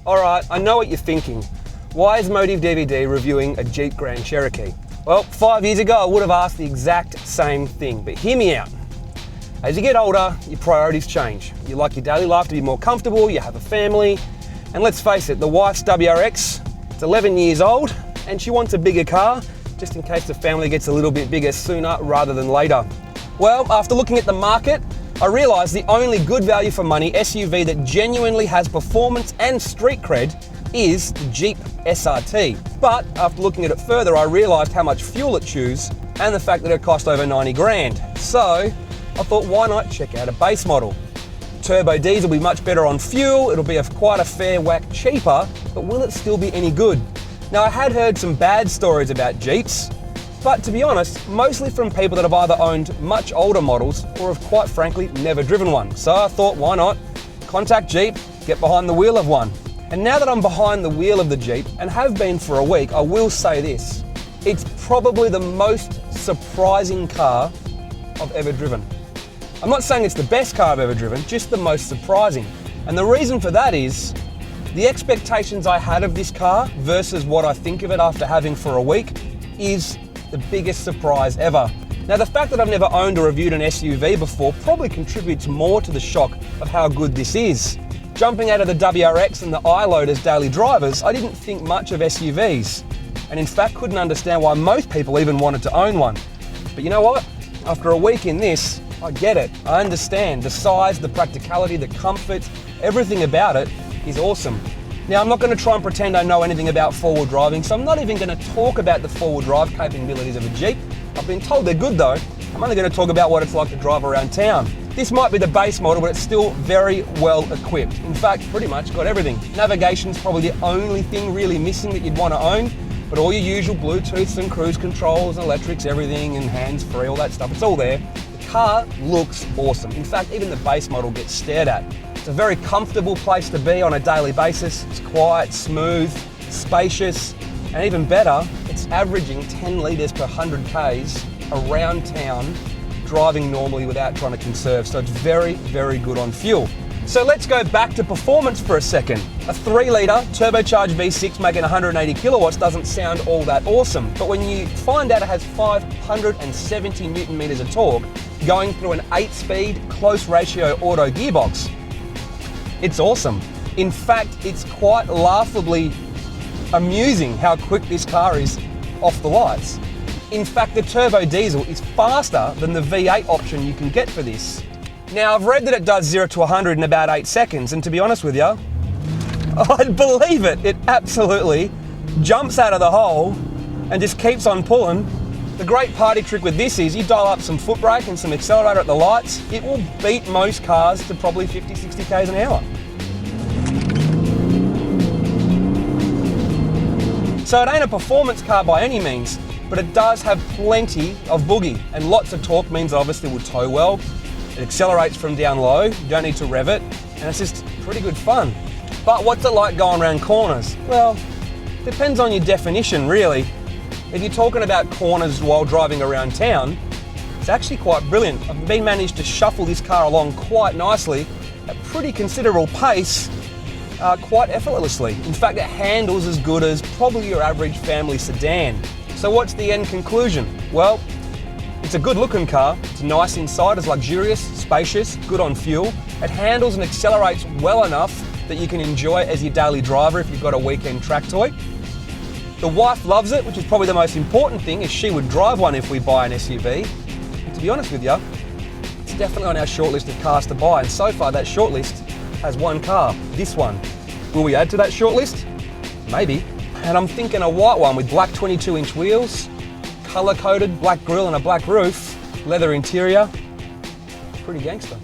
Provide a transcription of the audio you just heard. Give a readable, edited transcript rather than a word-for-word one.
Alright, I know what you're thinking. Why is Motive DVD reviewing a Jeep Grand Cherokee? Well, 5 years ago I would have asked the exact same thing, but hear me out. As you get older, your priorities change. You like your daily life to be more comfortable, you have a family, and let's face it, the wife's WRX, it's 11 years old, and she wants a bigger car, just in case the family gets a little bit bigger sooner rather than later. Well, after looking at the market, I realised the only good value for money SUV that genuinely has performance and street cred is the Jeep SRT. But after looking at it further, I realised how much fuel it chews and the fact that it cost over 90 grand. So I thought, why not check out a base model? Turbo diesel will be much better on fuel, it'll be quite a fair whack cheaper, but will it still be any good? Now, I had heard some bad stories about Jeeps, but to be honest, mostly from people that have either owned much older models or have quite frankly never driven one. So I thought, why not contact Jeep, get behind the wheel of one. And now that I'm behind the wheel of the Jeep and have been for a week, I will say this, it's probably the most surprising car I've ever driven. I'm not saying it's the best car I've ever driven, just the most surprising. And the reason for that is the expectations I had of this car versus what I think of it after having for a week is the biggest surprise ever. Now, the fact that I've never owned or reviewed an SUV before probably contributes more to the shock of how good this is. Jumping out of the WRX and the iLoad as daily drivers, I didn't think much of SUVs, and in fact couldn't understand why most people even wanted to own one. But you know what? After a week in this, I get it. I understand the size, the practicality, the comfort, everything about it is awesome. Now, I'm not going to try and pretend I know anything about four-wheel driving, so I'm not even going to talk about the four-wheel drive capabilities of a Jeep. I've been told they're good though. I'm only going to talk about what it's like to drive around town. This might be the base model, but it's still very well equipped. In fact, pretty much got everything. Navigation's probably the only thing really missing that you'd want to own, but all your usual Bluetooths and cruise controls and electrics, everything, and hands-free, all that stuff, it's all there. The car looks awesome. In fact, even the base model gets stared at. It's a very comfortable place to be on a daily basis. It's quiet, smooth, spacious, and even better, it's averaging 10 litres per 100 Ks around town, driving normally without trying to conserve. So it's very, very good on fuel. So let's go back to performance for a second. A 3-litre turbocharged V6 making 180 kilowatts doesn't sound all that awesome, but when you find out it has 570 Newton meters of torque going through an 8-speed close ratio auto gearbox, it's awesome. In fact, it's quite laughably amusing how quick this car is off the lights. In fact, the turbo diesel is faster than the V8 option you can get for this. Now, I've read that it does 0 to 100 in about 8 seconds, and to be honest with you, I'd believe it. It absolutely jumps out of the hole and just keeps on pulling. The great party trick with this is you dial up some foot brake and some accelerator at the lights, it will beat most cars to probably 50, 60 Ks an hour. So it ain't a performance car by any means, but it does have plenty of boogie, and lots of torque means it obviously will tow well. It accelerates from down low, you don't need to rev it, and it's just pretty good fun. But what's it like going around corners? Well, depends on your definition really. If you're talking about corners while driving around town, it's actually quite brilliant. I've been managed to shuffle this car along quite nicely at pretty considerable pace, quite effortlessly. In fact, it handles as good as probably your average family sedan. So what's the end conclusion? Well, it's a good looking car, it's nice inside, it's luxurious, spacious, good on fuel. It handles and accelerates well enough that you can enjoy it as your daily driver if you've got a weekend track toy. The wife loves it, which is probably the most important thing, is she would drive one if we buy an SUV. And to be honest with you, it's definitely on our shortlist of cars to buy, and so far that shortlist has one car, this one. Will we add to that shortlist? Maybe. And I'm thinking a white one with black 22-inch wheels, colour-coded black grille and a black roof, leather interior. Pretty gangster.